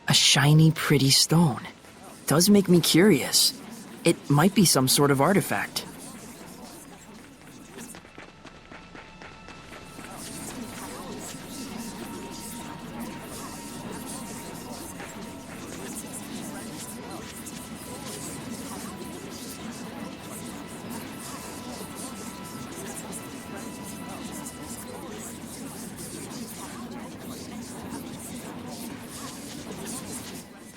A shiny, pretty stone. Does make me curious. It might be some sort of artifact.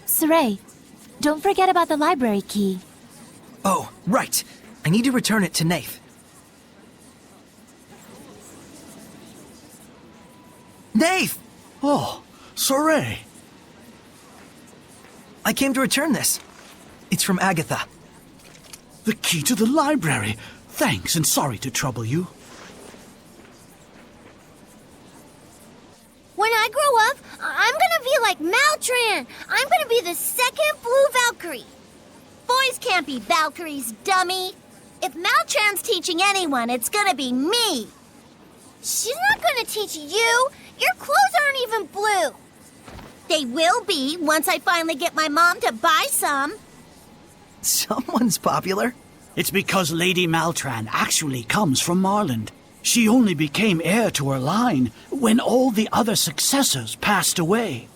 Sorey, don't forget about the library key. Oh, right. I need to return it to Nath. Nath! Oh, Sorey. I came to return this. It's from Agatha. The key to the library. Thanks, and sorry to trouble you. When I grow up, I'm gonna be like Maltran. I'm gonna be the second Blue Valkyrie. Boys can't be Valkyries, dummy. If Maltran's teaching anyone, it's gonna be me. She's not gonna teach you. Your clothes aren't even blue. They will be once I finally get my mom to buy some. Someone's popular. It's because Lady Maltran actually comes from Marland. She only became heir to her line when all the other successors passed away.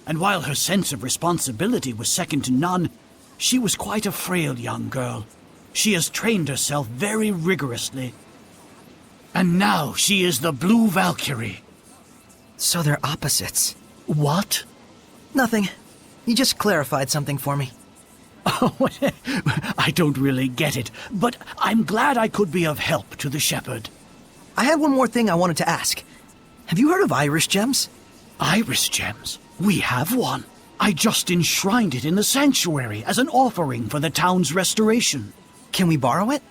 And while her sense of responsibility was second to none, she was quite a frail young girl. She has trained herself very rigorously. And now she is the Blue Valkyrie. So they're opposites. What? Nothing. You just clarified something for me. Oh, I don't really get it, but I'm glad I could be of help to the shepherd. I had one more thing I wanted to ask. Have you heard of iris gems? Iris gems? We have one. I just enshrined it in the sanctuary as an offering for the town's restoration. Can we borrow it?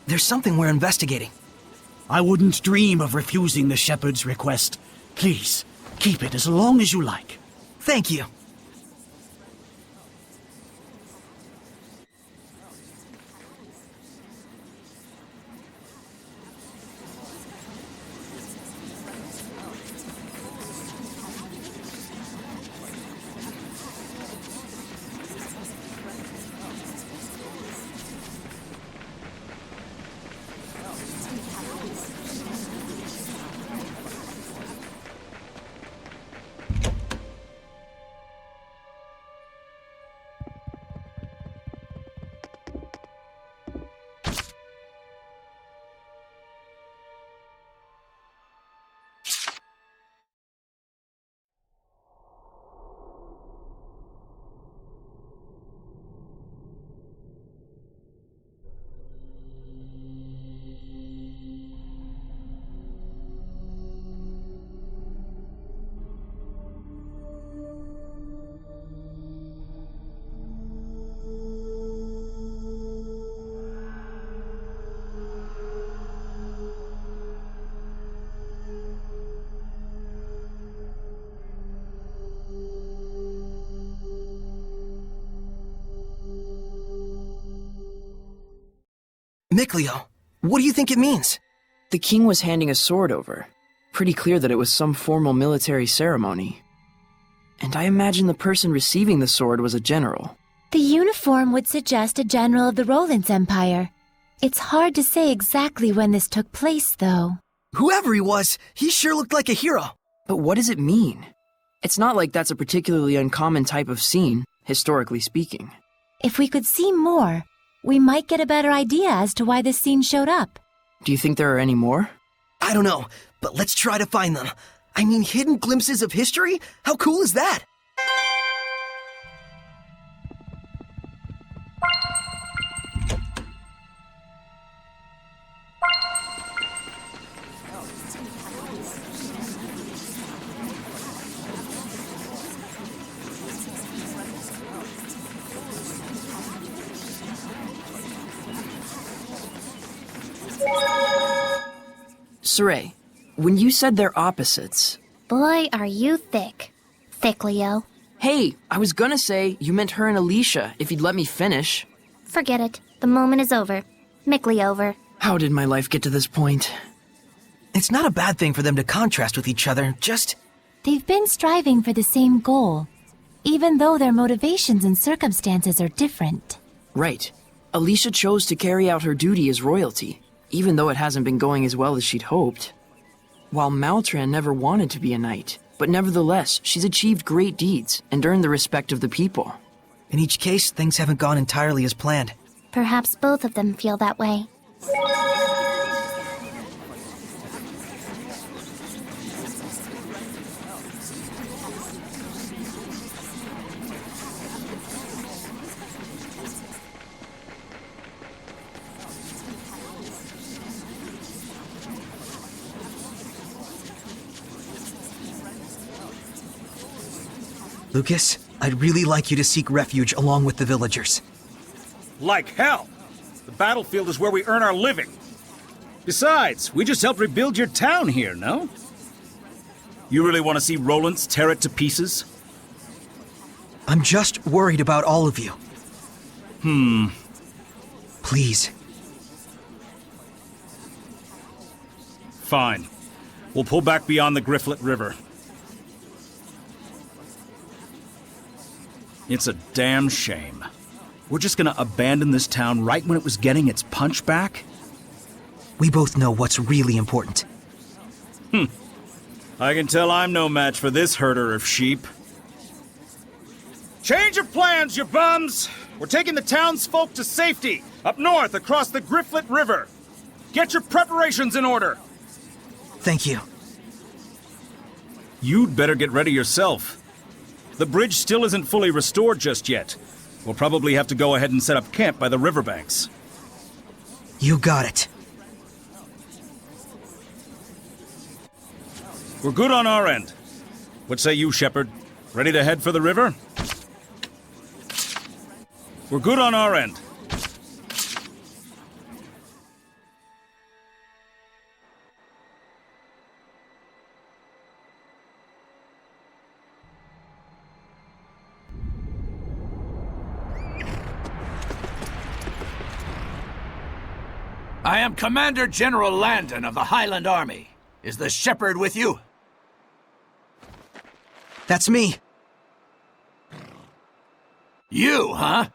There's something we're investigating. I wouldn't dream of refusing the shepherd's request. Please, keep it as long as you like. Thank you. Mikleo, what do you think it means? The king was handing a sword over. Pretty clear that it was some formal military ceremony. And I imagine the person receiving the sword was a general. The uniform would suggest a general of the Roland's Empire. It's hard to say exactly when this took place, though. Whoever he was, he sure looked like a hero. But what does it mean? It's not like that's a particularly uncommon type of scene, historically speaking. If we could see more, we might get a better idea as to why this scene showed up. Do you think there are any more? I don't know, but let's try to find them. I mean, hidden glimpses of history? How cool is that? Sorey, when you said they're opposites... Boy, are you thick. Thick, Leo. Hey, I was gonna say you meant her and Alicia, if you'd let me finish. Forget it. The moment is over. Mickly over. How did my life get to this point? It's not a bad thing for them to contrast with each other, just... They've been striving for the same goal, even though their motivations and circumstances are different. Right. Alicia chose to carry out her duty as royalty, even though it hasn't been going as well as she'd hoped. While Maltran never wanted to be a knight, but nevertheless, she's achieved great deeds and earned the respect of the people. In each case, things haven't gone entirely as planned. Perhaps both of them feel that way. Lucas, I'd really like you to seek refuge along with the villagers. Like hell! The battlefield is where we earn our living. Besides, we just helped rebuild your town here, no? You really want to see Rollins tear it to pieces? I'm just worried about all of you. Please. Fine. We'll pull back beyond the Grifflet River. It's a damn shame. We're just gonna abandon this town right when it was getting its punch back? We both know what's really important. I can tell I'm no match for this herder of sheep. Change of plans, you bums! We're taking the townsfolk to safety, up north across the Grifflet River. Get your preparations in order. Thank you. You'd better get ready yourself. The bridge still isn't fully restored just yet. We'll probably have to go ahead and set up camp by the riverbanks. You got it. We're good on our end. What say you, Shepherd? Ready to head for the river? We're good on our end. I am Commander General Landon of the Highland Army. Is the Shepherd with you? That's me. You, huh?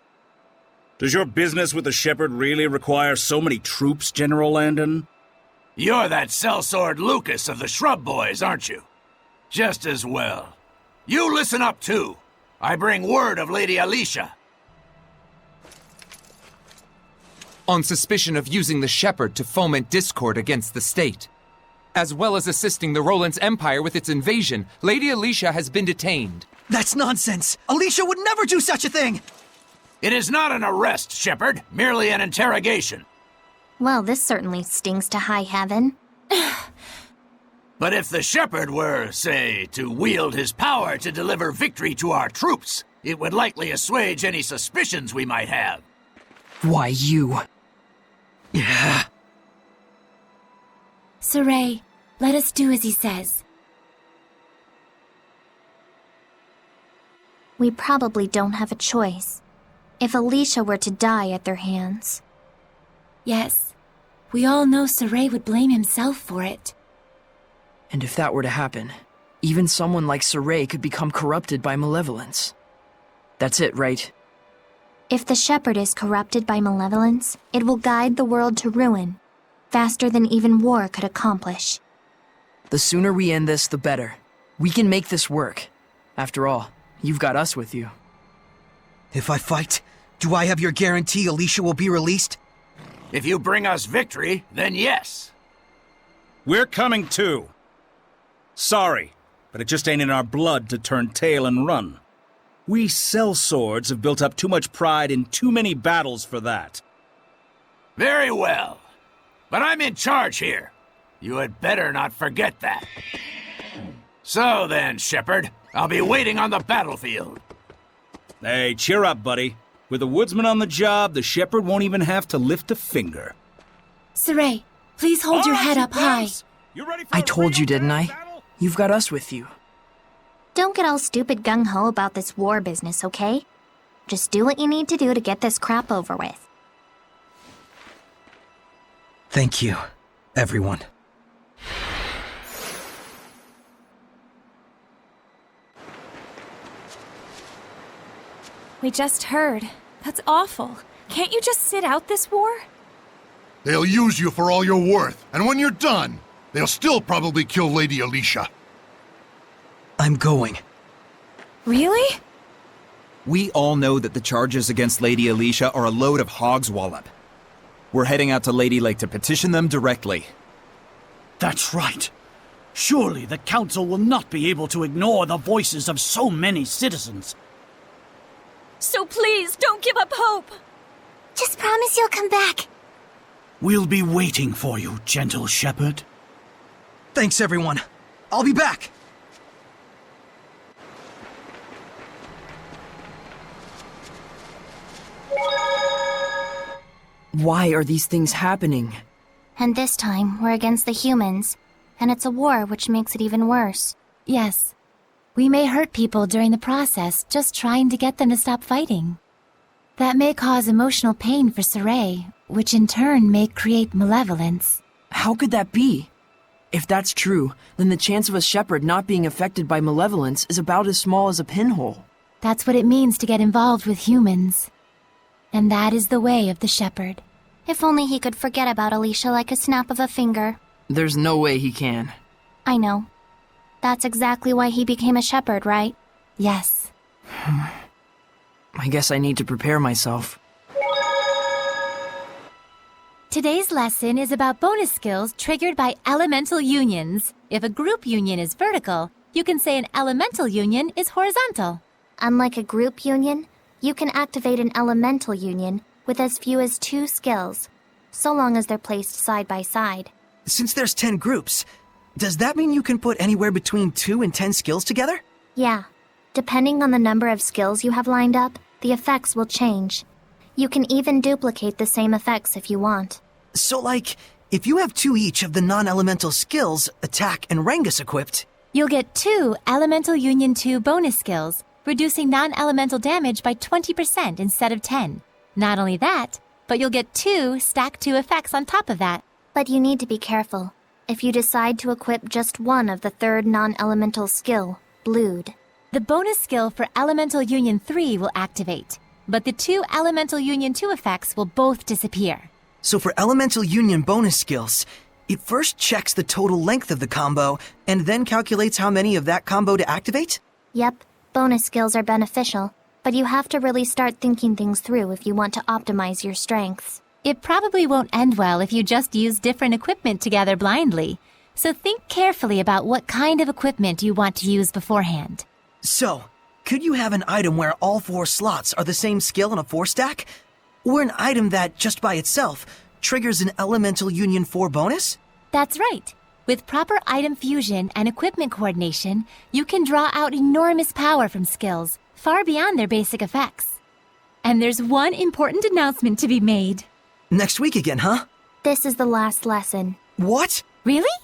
Does your business with the Shepherd really require so many troops, General Landon? You're that sellsword Lucas of the Shrub Boys, aren't you? Just as well. You listen up, too. I bring word of Lady Alicia. On suspicion of using the Shepherd to foment discord against the state. As well as assisting the Rollins Empire with its invasion, Lady Alicia has been detained. That's nonsense! Alicia would never do such a thing! It is not an arrest, Shepherd, merely an interrogation. Well, this certainly stings to high heaven. But if the Shepherd were, say, to wield his power to deliver victory to our troops, it would likely assuage any suspicions we might have. Why, you... Yeah. Sorey, let us do as he says. We probably don't have a choice. If Alicia were to die at their hands. Yes, we all know Sorey would blame himself for it. And if that were to happen, even someone like Sorey could become corrupted by malevolence. That's it, right? If the Shepherd is corrupted by malevolence, it will guide the world to ruin, faster than even war could accomplish. The sooner we end this, the better. We can make this work. After all, you've got us with you. If I fight, do I have your guarantee Alicia will be released? If you bring us victory, then yes. We're coming too. Sorry, but it just ain't in our blood to turn tail and run. We sellswords have built up too much pride in too many battles for that. Very well. But I'm in charge here. You had better not forget that. So then, Shepherd, I'll be waiting on the battlefield. Hey, cheer up, buddy. With a woodsman on the job, the Shepherd won't even have to lift a finger. Sorey, please hold your head up high. You ready for I a told real you, didn't I? battle? You've got us with you. Don't get all stupid gung-ho about this war business, okay? Just do what you need to do to get this crap over with. Thank you, everyone. We just heard. That's awful. Can't you just sit out this war? They'll use you for all you're worth, and when you're done, they'll still probably kill Lady Alicia. I'm going. Really? We all know that the charges against Lady Alicia are a load of hogswallop. We're heading out to Lady Lake to petition them directly. That's right. Surely the Council will not be able to ignore the voices of so many citizens. So please, don't give up hope! Just promise you'll come back. We'll be waiting for you, gentle shepherd. Thanks, everyone. I'll be back. Why are these things happening? And this time, we're against the humans. And it's a war, which makes it even worse. Yes. We may hurt people during the process, just trying to get them to stop fighting. That may cause emotional pain for Sorey, which in turn may create malevolence. How could that be? If that's true, then the chance of a shepherd not being affected by malevolence is about as small as a pinhole. That's what it means to get involved with humans. And that is the way of the shepherd. If only he could forget about Alicia like a snap of a finger. There's no way he can. I know. That's exactly why he became a shepherd, right? Yes. I guess I need to prepare myself. Today's lesson is about bonus skills triggered by elemental unions. If a group union is vertical, you can say an elemental union is horizontal. Unlike a group union, you can activate an elemental union with as few as 2 skills, so long as they're placed side by side. Since there's 10 groups, does that mean you can put anywhere between 2 and 10 skills together? Yeah. Depending on the number of skills you have lined up, the effects will change. You can even duplicate the same effects if you want. So like, if you have 2 each of the non-elemental skills, attack and Rangus equipped, You'll get 2 Elemental Union 2 bonus skills, reducing non-elemental damage by 20% instead of 10. Not only that, but you'll get 2 Stack 2 effects on top of that. But you need to be careful. If you decide to equip just one of the third non-elemental skill, Blued, The bonus skill for Elemental Union 3 will activate, but the 2 Elemental Union 2 effects will both disappear. so for elemental union bonus skills, it first checks the total length of the combo and then calculates how many of that combo to activate? Yep, bonus skills are beneficial, but you have to really start thinking things through if you want to optimize your strengths. It probably won't end well if you just use different equipment together blindly, so think carefully about what kind of equipment you want to use beforehand. So, could you have an item where all 4 slots are the same skill in a 4-stack? Or an item that, just by itself, triggers an Elemental Union 4 bonus? That's right. With proper item fusion and equipment coordination, you can draw out enormous power from skills, far beyond their basic effects. And there's one important announcement to be made. Next week again, huh? This is the last lesson. What? Really?